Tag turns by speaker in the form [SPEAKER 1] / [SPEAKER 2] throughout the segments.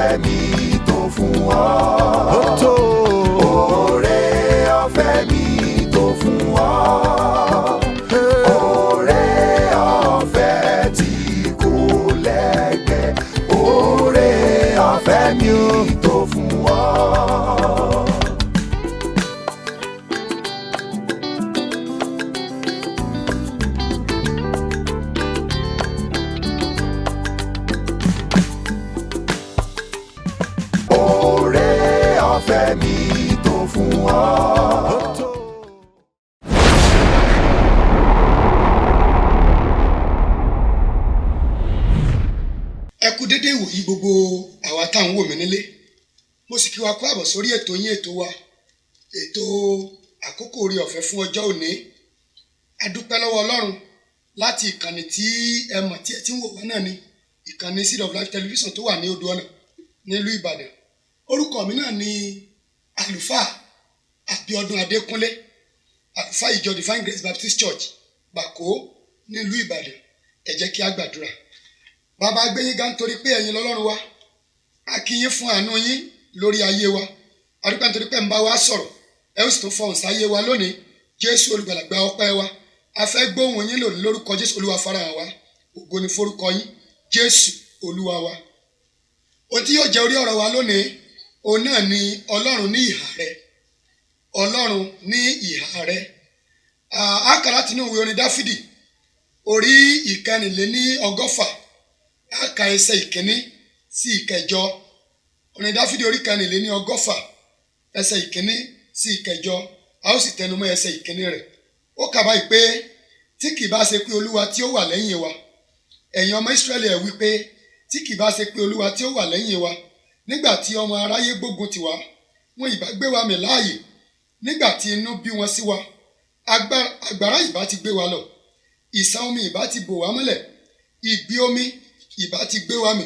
[SPEAKER 1] ọ̀fẹ́ mi tó fún ọ. Ó tó. Oore ọ̀fẹ́ mi tó fún ọ. Oore ọ̀fẹ́ tí kò lẹ́gbẹ́. Oore ọ̀fẹ́ mi tó fún ọ. Ọ̀fẹ́ mi tó fún ọ.
[SPEAKER 2] Ẹ kú dédé ìwòyí gbogbo àwa tá ń wò mí nílé. Mo sì kí wa kú àbọ̀ sórí ètò yín, ètò wa, ètò àkókò oore ọ̀fẹ́ fún ọjọ́ òní. A dúpẹ́ lọ́wọ́ Ọlọ́run láti ìkànnì tí ẹ mọ̀ tí ẹ ti ń wò wá náà ni ìkànnì Seed of Life Television tó wà ní Odò Ọ̀nà nílùú Ìbàdàn. Orúkọ mi náà ni àlùfáà Abíọ́dún Adékúnlé, àlùfáà ìjọ Divine Grace Baptist Church Bàkó nílùú Ìbàdàn. Ẹ jẹ́ kí a gbàdúrà. Bàbá gbéyìn ga nítorí pé ẹ̀yin lọ́lọ́run wa, a kí yín fún àánú yín lórí ayé wa. A dúpẹ́ nítorí pé ń bá wa sọ̀rọ̀, ẹ ó sì tún fọhùn sáyé wa lónìí. Jésù olùgbàlà gba ọpẹ́ wa. A fẹ́ gbóhùn yín lónìí lórúkọ Jésù. Olúwa farahàn wa. Ògo ni forúkọ yín, Jésù Olúwa wa. Ohun tí yóò jẹ́ orí ọ̀rọ̀ wa lónìí, òun náà ni Ọlọ́run ní ìhà rẹ̀. Ọlọ́run ní ìhà rẹ̀. A kà láti inú ìwé orin Dáfídì orí ìkẹrìnléní-ọgọ́fà. A kà ẹsẹ̀ ìkíní sí ìkẹjọ. Orin Dáfídì orí ìkẹrìnléní-ọgọ́fà ẹsẹ̀ ìkíní sí ìkẹjọ. A ó sì tẹnumọ́ ẹsẹ̀ ìkíní rẹ̀. Ó kà báyìí pé tí kì bá ṣe pé Olúwa tí ó wà lẹ́yìn wa. Ẹ̀yin ọmọ Ísírẹ́lì ẹ wí pé tí kì bá ṣe pé Olúwa tí ó wà lẹ́yìn wa. Nígbà tí ọmọ aráyé gbógun tì wá, wọn ìbá gbé wa mì láàyè. Nígbà tí inú bí wọn sí wa, àgbàrá ìbá ti gbé wa lọ. Ìṣàn omi ìbá ti bò wá mọ́lẹ̀. Ìgbì omi ìbá ti gbé wa mì.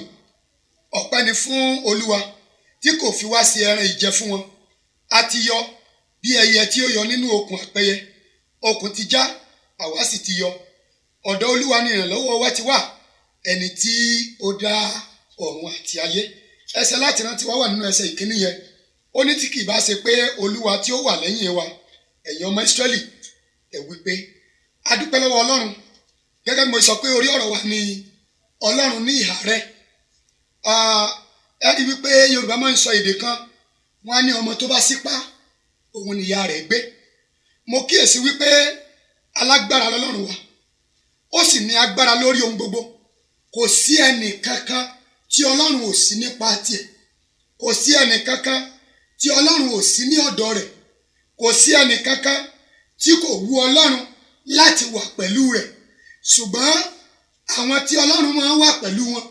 [SPEAKER 2] Ọpẹ́ ni fún Olúwa tí kò fi wá sí ẹran ìjẹ fún wọn. A ti yọ bí ẹyẹ tí ó yọ nínú okùn àpẹyẹ. Okùn ti já, àwa sì ti yọ. Ọ̀dọ̀ Olúwa ni ìrànlọ́wọ́ wa ti wà, ẹni tí ó dá ọ̀run àti ayé. Ẹsẹ̀ láti rántí wá wà nínú ẹsẹ̀ ìkíní yẹn. Ó ní tí kì bá ṣe pé Olúwa tí ó wà lẹ́yìn wa. Ẹ̀yin ọmọ Ísírẹ́lì ẹ wí pé a dúpẹ́ lọ́wọ́ Ọlọ́run. Gẹ́gẹ́ bí mo sọ pé orí ọ̀rọ̀ wa ni Ọlọ́run ní ìhà rẹ̀. Ẹ rí wípé Yorùbá máa ń sọ èdè kan, wọ́n á ní ọmọ tó bá sípá òun ni ìyá rẹ̀ gbé. Mo kíyèsí wípé alágbára lọ́lọ́run wa, ó sì ní agbára lórí ohun gbogbo. Kò sí ẹnì kankan tí Ọlọ́run ò sí nípa tiẹ̀. Kò sí ẹnì kankan tí Ọlọ́run ò sí ní ọ̀dọ̀ rẹ̀. Kò sí ẹnì kankan tí kò wù Ọlọ́run láti wà pẹ̀lú rẹ̀. Ṣùgbọ́n àwọn tí Ọlọ́run máa ń wà pẹ̀lú wọn,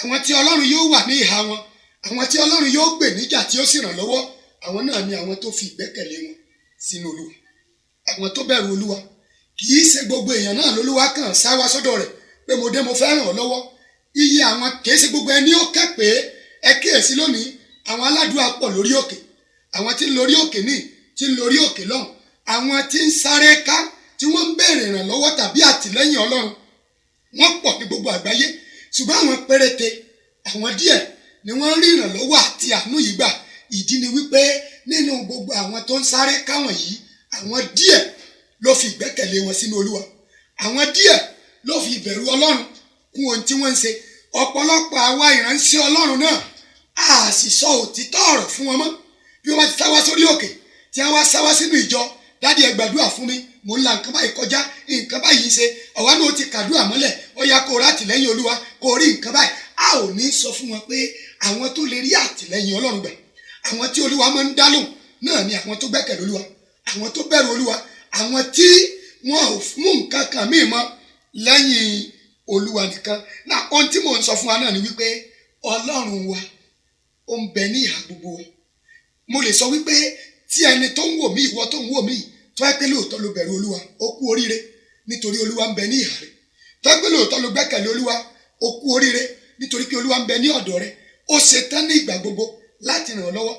[SPEAKER 2] àwọn tí Ọlọ́run yóò wà ní ìhà wọn, àwọn tí Ọlọ́run yóò gbè níjà tí ó sì ràn lọ́wọ́, àwọn náà ni àwọn tó fi ìgbẹ́kẹ̀lé wọn sínú Olúwa. Àwọn tó bẹ̀rù Olúwa. Kì í ṣe gbogbo èèyàn náà lolúwa kàn sá wá sọ́dọ̀ rẹ̀ pé mo dé mo fẹ́ ràn ọ́ lọ́wọ́. Iye àwọn kì í ṣe gbogbo ẹni ó kẹ́ pé ẹ kíyèsí lónìí àwọn aládùúgbò pọ̀ lórí òkè. Àwọn tí ń lórí òkè ní, tí ń lórí òkè lọ́hùn. Àwọn tí ń sáré ká, tí wọ́n ń béèrè ìrànlọ́wọ́ tàbí àtìlẹ́yìn Ọlọ́run. Wọ́n pọ̀ ní gbogbo àgbáyé. Ṣùgbọ́n àwọn péréte, àwọn díẹ̀ ni wọ́n rí ìrànlọ́wọ́ àti àánú yìí gbà. Ìdí ni wípé nínú gbogbo àwọn tó ń sáré káwọn yìí, àwọn díẹ̀ ló fi ìgbẹ́kẹ̀lé wọn sínú Olúwa. Àwọn díẹ̀ ló fi ìbẹ̀rù Ọlọ́run kún ohun tí wọ́n ń ṣe. Ọ̀pọ̀lọpọ̀ àwa ìránṣẹ́ Ọlọ́run náà a sì sọ òtítọ́ ọ̀rọ̀ fún wọn mọ́. Bí wọ́n ti sá wá sórí òkè, tí wọ́n wá sá wá sínú ìjọ, dádì ẹ gbàdúrà fún mi, mò ń la nǹkan báyìí kọjá, nǹkan báyìí ń ṣe, ọ̀wá náà ó ti kàdúrà mọ́lẹ̀, ó yá kó rá àtìlẹ́yìn Olúwa, kó rí nǹkan báyìí. A ò ní sọ fún wọn pé àwọn tó lè rí àtìlẹ́yìn Ọlọ́run gbà, àwọn tí Olúwa máa ń dá lóhùn náà ni àwọn tó gbẹ́kẹ̀lé Olúwa, àwọn tó bẹ̀rù Olúwa, àwọn tí wọn ò mú nǹkan kan míì mọ́ lẹ́yìn Olúwa nìkan. Náà ohun tí mò ń sọ fún wa náà ni wípé Ọlọ́run wa ó ń bẹ ní ìhà gbogbo wa. Mo lè sọ wípé tí ẹni tó ń wò mí, ìwọ tó ń wò mí, tó ẹ pé lóòótọ́ ló bẹ̀rù Olúwa, ó kú oríire nítorí Olúwa ń bẹ ní ìhà rẹ̀. Tó ẹ pé lóòótọ́ ló gbẹ́kẹ̀lé Olúwa, ó kú oríire nítorí pé Olúwa ń bẹ ní ọ̀dọ̀ rẹ̀. Ó ṣetán ní ìgbà gbogbo láti ràn ọ́ lọ́wọ́.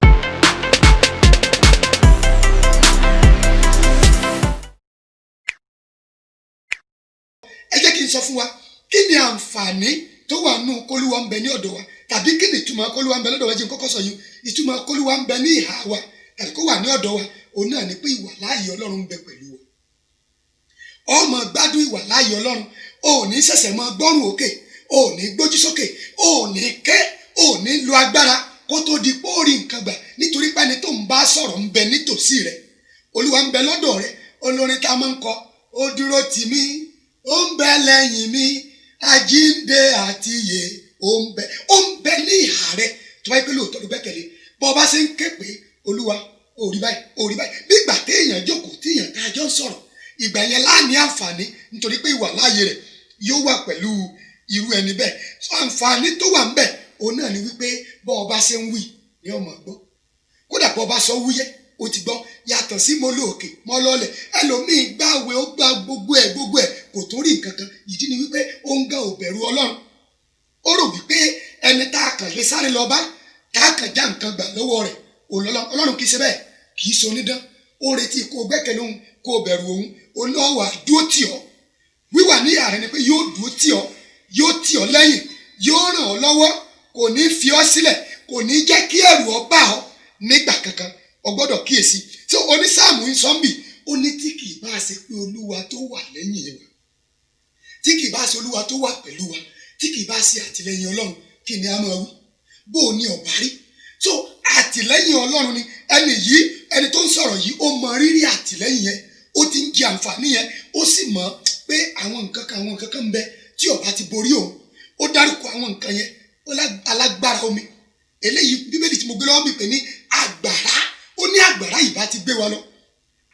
[SPEAKER 2] Ẹ jẹ́ kí n sọ fún wa, kí ni àǹfààní tó wà nù kólúwa ń bẹ ní ọ̀dọ̀ wa tàbí kí ni ìtumọ̀ kólúwa ń bẹ lọ́dọ̀ wa jẹ́ kọ́kọ́ sọ yìí ìtumọ̀ kólúwa ń bẹ ní ìhà wa tàbí kó wà ní ọ̀dọ̀ wa òun náà ni pé ìwà láàyè Ọlọ́run ń bẹ pẹ̀lú wa ó máa gbádùn ìwà láàyè Ọlọ́run ó ní ṣẹ̀ṣẹ̀ máa gbọ́rùn òkè ó ní gbójú sókè ó ní ké ó ní lo agbára kó tó di póòrì nǹkan gbà nítorí pé ẹni tó ń bá sọ̀rọ̀ ń bẹ nítòsí rẹ̀ Olúwa ń bẹ lọ́dọ̀ rẹ̀ olórin tá a máa ń kọ ó dúró tì mí ó ń bẹ lẹ́yìn mi àjíǹde àti ìyè ó ń bẹ ní ìhà rẹ̀ tó bá yẹ pé lóòótọ́ ló gbẹ́kẹ̀lé bọ́ bá ṣe ń ké pé Olúwa ó rí báyìí bí ìgbà téèyàn jókòó téèyàn tá a jọ ń sọ̀rọ̀ ìgbà yẹn láàní àǹfààní nítorí pé ìwà láàyè rẹ̀ yóò wà pẹ̀lú irú ẹni bẹ́ẹ̀ àǹfààní tó wà ń bẹ òun náà ni wípé bọ́ ọba ṣe ń wí ni ọmọ gbọ́ kódà bọ́ ọba sọ wúyẹ́ ó ti gbọ́ yàtọ̀ sí mo lóòkè mọ́ lọ́lẹ̀ ẹlòmíì gbàwé ó gba gbogbo ẹ̀ kò tó rí nǹkan kan ìdí ni wípé ó ń gan òbẹ̀rù Ọlọ́run ó rò wípé ẹni tá a kàn lè sáré lọ bá tá a kàn já nǹkan gbà lọ́wọ́ rẹ̀ Ọlọ́run kì í ṣe bẹ́ẹ̀ kì í so onídán ó retí kó o gbẹ́kẹ̀lé òun kó o bẹ̀rù òun olówó àdúró tì ọ́ wíwà ní ààrẹ ni pé yóò dúró tì ọ́ yóò tì ọ́ lẹ́yìn yóò ràn ọ́ lọ́wọ́ kò ní fi ọ́ sílẹ̀ kò ní jẹ́ kí ẹ̀rù ọ bá ọ nígbà kankan o gbọ́dọ̀ kíyèsí tí onísáàmù ń sọ́nbì ó ní tí kì í bá ṣe pé Olúwa tó wà lẹ́yìn wa tí kì í bá ṣe Olúwa tó wà pẹ̀lú wa tí kì í bá ṣe àtìlẹ́yìn Ọlọ́run kí ni a máa wí bó o ní ọ̀bá rí so àtìlẹ́yìn Ọlọ́run ni ẹni tó ń sọ̀rọ̀ yìí ó mọ rírì àtìlẹ́yìn yẹn ó ti ń jẹ àǹfààní yẹn ó sì mọ̀ pé àwọn nǹkan kan ń bẹ tí ọba ti borí òun ó dárúkọ àwọn nǹkan yẹn ó alágbára omi eléyìí Bíbélì tí mo gbé lọ́wọ́ mi pè ní àgbàrá ó ní àgbàrá yìí bá ti gbé wa lọ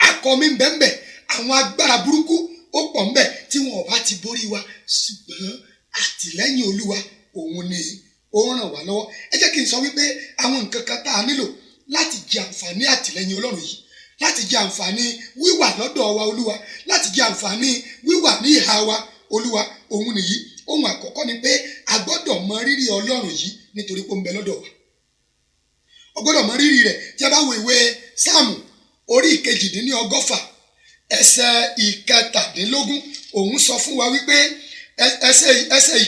[SPEAKER 2] akọ mi ń bẹ àwọn agbára burúkú ó pọ̀ ń bẹ tí wọn ọba ti borí wa ṣùgbọ́n àtìlẹ́yìn Olúwa òun ni ó ràn wá lọ́wọ́ ẹ jẹ́ kí n sọ wípé àwọn nǹkan kan tá a nílò láti jẹ àǹfààní àtìlẹ́yìn Ọlọ́run yìí láti jẹ àǹfààní wíwà lọ́dọ̀ wa Olúwa láti jẹ àǹfààní wíwà ní ìhà wa Olúwa òun nìyí ohun àkọ́kọ́ ni pé a gbọ́dọ̀ mọ rírì Ọlọ́run yìí nítorí pé ó ń bẹ lọ́dọ̀ wa o gbọ́dọ̀ mọ rírì rẹ̀ tí a bá wo ìwé Sáàmù orí 118 ẹsẹ̀ 17 òun sọ fún wa wípé ẹsẹ̀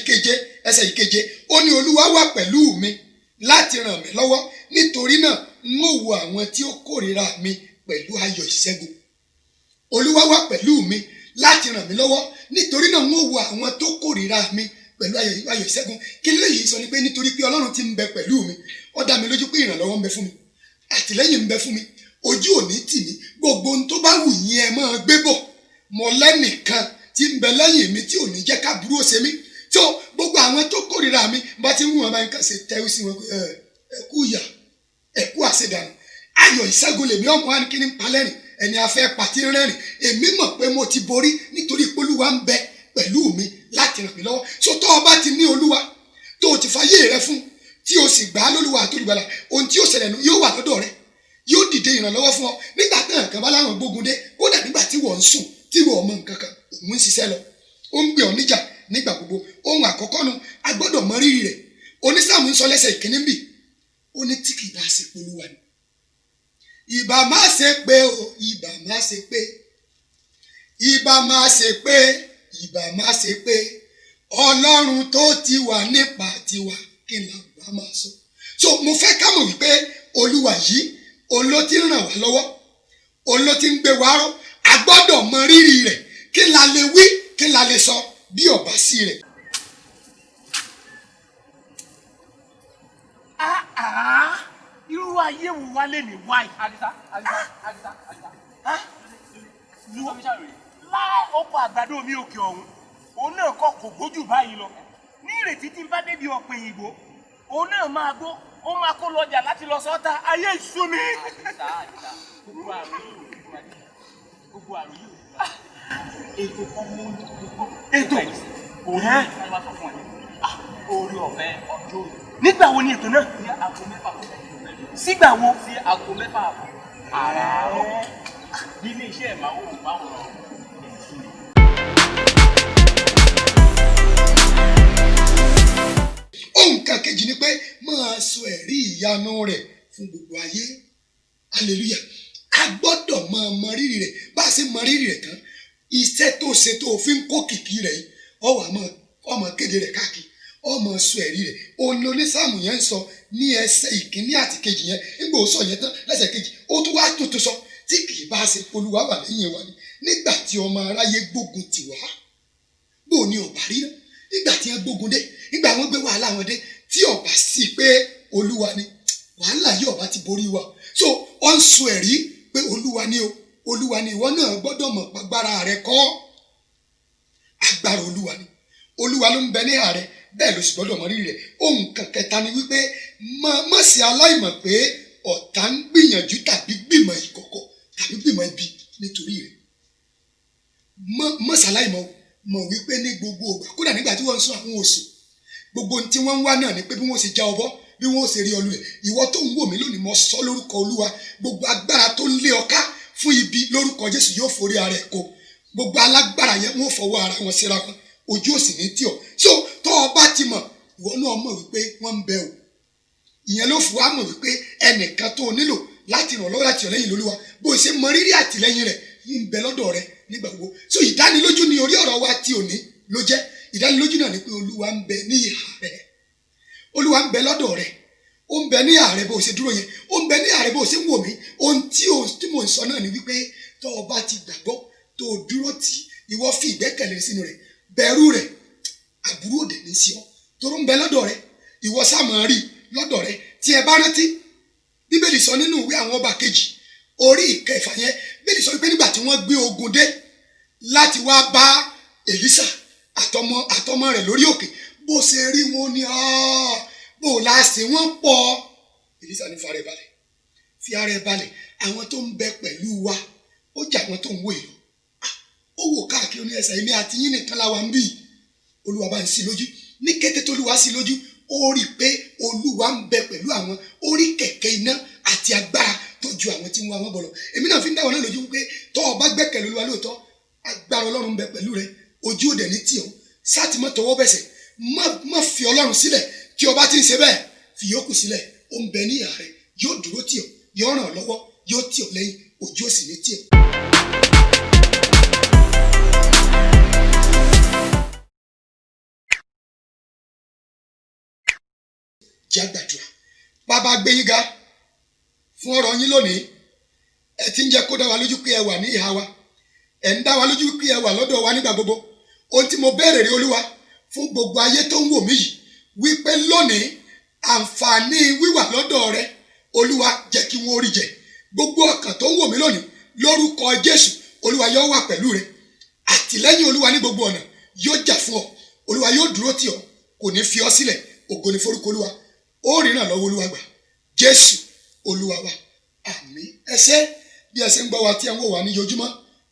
[SPEAKER 2] ìkeje ó ní Olúwa wà pẹ̀lú mi láti ràn mí lọ́wọ́ nítorí náà n ó wo àwọn tí ó kórìíra mi pẹ̀lú ayọ̀ ìṣẹ́gun Olúwa wà pẹ̀lú mi láti ràn mí lọ́wọ́ nítorí náà n ó wo àwọn tó kórìíra mi pẹ̀lú ayọ̀ ìṣẹ́gun kí lèyí sọ ni pé nítorí pé Ọlọ́run ti ń bẹ pẹ̀lú mi ó dá mi lójú pé ìrànlọ́wọ́ ń bẹ fún mi àtìlẹ́yìn ń bẹ fún mi ojú ò ní tì mí gbogbo ohun tó bá wù yín ẹ máa gbé bọ̀ mọ́ lẹ́nìkan tí ń bẹ lẹ́yìn mi tí ò ní jẹ́ ká burú ó ṣe mí tó gbogbo àwọn tó kórìíra mi bá ti ń wù wọn bá ń kàn ṣe tẹ́wọ́ sí wọn pé ẹ̀kú ìyà ẹ̀kú àṣedànù ayọ̀ ìṣẹ́gun lèmi ọmọ wa ní kí ní palẹ́rìn ẹni afẹ́ pàtí rẹ́rìn èmi mọ̀ pé mo ti borí nítorí pé Olúwa ń bẹ pẹ̀lú mi láti ràn mí lọ́wọ́ so tó o bá ti ní Olúwa tó o ti fayé rẹ fún tí o sì gbà á lólúwa àti olùgbàlà ohun tí yóò ṣẹlẹ̀ nù yóò wà lọ́dọ̀ rẹ yóò dìde ìrànlọ́wọ́ fún ọ nígbà tí nǹkan bá láwọn gbógun dé kódà nígbà tí wọ́n ń sùn tí wọ́n mọ nǹkan kan òun ń ṣiṣẹ́ lọ ó ń gbé ọ níjà nígbà gbogbo ohun àkọ́kọ́ nu a gbọ́dọ̀ mọ rírì rẹ̀ onísáàmù ń sọ lẹ́sẹ̀ ìkíní bì ó ní tí kì í bá ṣe pé Olúwa ni ìbá má ṣe pé o ìbá má ṣe pé ìbá má ṣe pé ìbá má ṣe pé Ọlọ́run tó ti wà nípa tiwa kí n làgbà máa sọ so mo fẹ́ ká mọ̀ wípé Olúwa yìí òun ló ti ń ràn wá lọ́wọ́ òun ló ti ń gbé wa ró a gbọ́dọ̀ mọ rírì rẹ̀ kí la lè wí kí la lè sọ bí ọba sí rẹ̀.
[SPEAKER 3] irú ayé wo wá lè ní wáyé. Àdìsá. láì oko àgbàdo mi òkè ọ̀hún òun náà kọ́ kò gbójú báyìí lọ ní ìrètí tí n bá débi ọ̀pẹ̀ ìgbò òun náà máa gbó ó máa kó lọ́jà láti lọ sọ́ta ayé ìṣú mi. Àdìsá gbogbo àrùn yìí ètò kan mú ètò òun ní wọ́n sọ fún ẹ orí ọ̀fẹ́ ọjọ́ òní. nígbà wo ni ètò náà? ní aago 6 sígbà wo? sí aago 6 àràárọ̀ ní ilé iṣẹ́ ìmáwòrán.
[SPEAKER 2] ohun kan kejì ni pé máa sọ ẹ̀rí ìyanu rẹ̀ fún gbogbo ayé hallelujah a gbọ́dọ̀ máa mọ rírì rẹ̀ bá a ṣe mọ rírì rẹ̀ tán iṣẹ́ tó ṣe tó fi ń kó kìkì rẹ̀ yìí ọmọ kéde rẹ̀ káàkiri ọmọ sọ ẹ̀rí rẹ̀ òun ló ní sáàmù yẹn ń sọ ní ẹsẹ̀ ìkíní àti kejì yẹn nígbà ó sọ yẹn tán lẹ́sẹ̀ kejì ó tún wá tuntun sọ tí kì í bá ṣe Olúwa wà lẹ́yìn wa ni nígbà tí ọmọ aráyé gbógun tì wá bó ní ọba rí náà nígbà tí wọ́n gbógun dé nígbà wọ́n gbé wàhálà wọn dé tí ọba sí pé Olúwa ni wàhálà yìí ọba ti borí wa so ó ń sọ ẹ̀rí pé Olúwa ni o Olúwa ni ìwọ náà gbọ́dọ̀ mọ̀ pàgbára rẹ kọ́ agbára Olúwa ni Olúwa ló ń bẹ ní ààrẹ bẹ́ẹ̀ ló sì gbọ́dọ̀ mọ rírì rẹ̀ ohun kan kẹta ni wípé má ṣe aláìmọ̀ pé ọ̀tá ń gbìyànjú tàbí gbìmọ̀ ìkọ̀kọ̀ tàbí gbìmọ̀ ibi nítorí rẹ̀ má ṣe aláìmọ̀ mọ̀ wípé ní gbogbo ìgbà kódà nígbà tí wọ́n ń sọ àwọn òsì gbogbo tí wọ́n ń wá náà ni pé bí wọ́n ṣe já ọbọ̀ bí wọ́n ṣe rí ọlùrẹ̀ ìwọ tó ń wò mí lónìí mo sọ lórúkọ Olúwa gbogbo agbára tó ń lé ọ ká fún ibi lórúkọ Jésù yóò forí ara ẹ̀ kó gbogbo alágbára yẹn wọ́n fọwọ́ ara wọn síra wọn ojú òsì ní tí ọ so tó o bá ti mọ̀ ìwọ náà mọ̀ wípé wọ́n ń bẹ o ìyẹn ló fún wa mọ̀ wípé ẹnìkan tó o nílò láti ràn lọ́wọ́ láti ọ̀lẹ́yìn lólúwa bó o ṣe mọ rírì àtìlẹ́yìn rẹ̀ ń bẹ lọ́dọ̀ rẹ nígbà gbogbo so ìdánilójú ni orí ọ̀rọ̀ wa tí ò ní ló jẹ́ ìdánilójú náà ni pé Olúwa ń bẹ ní ìhà rẹ Olúwa ń bẹ lọ́dọ̀ rẹ ó ń bẹ ní ìhà rẹ bó o ṣe dúró yẹn ó ń bẹ ní ìhà rẹ bó o ṣe ń wò mí ohun tí mò ń sọ náà ni wípé tó o bá ti gbàgbọ́ tó o dúró tì ìwọ fi ìgbẹ́kẹ̀lé sínú rẹ̀ bẹ̀rù rẹ̀ àbúrò òde ní sí ọ toró ń bẹ lọ́dọ̀ rẹ̀ ìwọ sáàmù rí lọ́dọ̀ rẹ̀ tí ẹ bá rántí Bíbélì sọ nínú ìwé àwọn ọba kejì orí ìkẹfà yẹn Bíbélì sọ pé nígbà tí wọ́n gbé ogun dé láti wá bá Èlísà àtọmọ rẹ̀ lórí òkè bó ṣe rí wọn ní bó láṣẹ wọn pọ̀ Èlísà ní fi ara ẹ balẹ̀ àwọn tó ń bẹ pẹ̀lú wa ó jà wọn tó ń wò ìlú ó wò káàkiri ní ẹsẹ̀ ilé àti yín nìkan láwa ń bì Olúwa bá ń sí lójú ní kété tó Olúwa sí lójú ó rí i pé Olúwa ń bẹ pẹ̀lú àwọn ó rí kẹ̀kẹ́ iná àti agbára tó ju àwọn tí ń wá wọn bọ̀ lọ èmi náà fi ń dá wọn náà lójú pé tó o bá gbẹ́kẹ̀lé Olúwa lóòótọ́ agbára Ọlọ́run ń bẹ pẹ̀lú rẹ ojú òde ní tì ọ́ sáàtì mọ́ tọwọ́ bẹ̀sẹ̀ má fi Ọlọ́run sílẹ̀ tí o bá ti ń ṣe bẹ́ẹ̀ fi yókù sílẹ̀ ó ń bẹ ní ìhà rẹ yóò dúró tì ọ́ yóò ràn ọ́ lọ́wọ́ yóò tì ọ́ lẹ́yìn ojú òsì ní tì ọ́. jẹ́ gbàdúrà bàbá gbé yín ga fún ọ̀rọ̀ yín lónìí ẹ ti ń jẹ́ kó dá wa lójú pé ẹ wà ní ìhà wa ẹ ń dá wa lójú pé ẹ wà lọ́dọ̀ wa nígbà gbogbo ohun tí mo béèrè rí Olúwa fún gbogbo ayé tó ń wò mí yìí wípé lónìí àǹfààní wíwà lọ́dọ̀ rẹ Olúwa jẹ́ kí wọ́n rí jẹ gbogbo ọkàn tó ń wò mí lónìí lórúkọ Jésù Olúwa yóò wà pẹ̀lú rẹ àtìlẹ́yìn Olúwa ní gbogbo ọ̀nà yóò jà fún ọ Olúwa yóò dúró tì ọ kò ní fi ọ sílẹ̀ ògo ni forúkọ Olúwa ó rìnrìn lọ́wọ́ Olúwa gbà Jésù Olúwa wa àmín ẹsẹ bí ẹsẹ ń gbọ́ wa tí ẹ ń wò wá ní ojoojúmọ́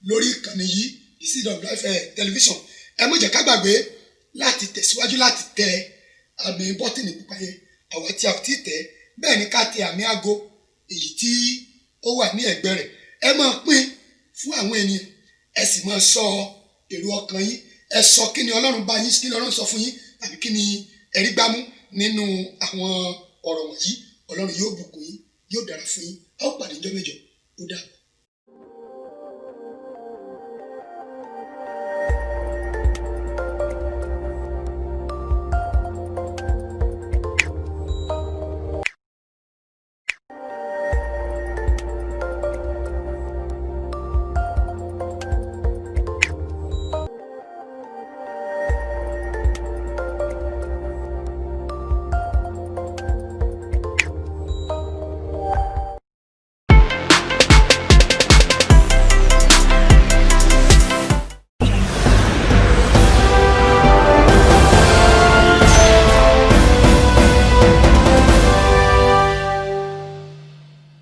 [SPEAKER 2] lórí ìkànnì yìí The Seed of Life tẹlifíṣàn ẹ má jẹ́ ká gbàgbé láti tẹ̀síwájú láti tẹ àmì bọ́tìnì pupa yẹn àwa tí a ti tẹ̀ bẹ́ẹ̀ ni ká tẹ àmì aago èyí tí ó wà ní ẹ̀gbẹ́ rẹ̀ ẹ máa pín fún àwọn ènìyàn ẹ sì máa sọ èrò ọkàn yín ẹ sọ kí ni Ọlọ́run bá yín kí ni Ọlọ́run sọ fún yín àbí kí ni ẹ̀rí gbámú nínú àwọn ọ̀rọ̀ wọ̀nyí Ọlọ́run yóò bùkún yín yóò dára fún yín a ó pàdé ọjọ́ mẹ́jọ ó dàbọ̀.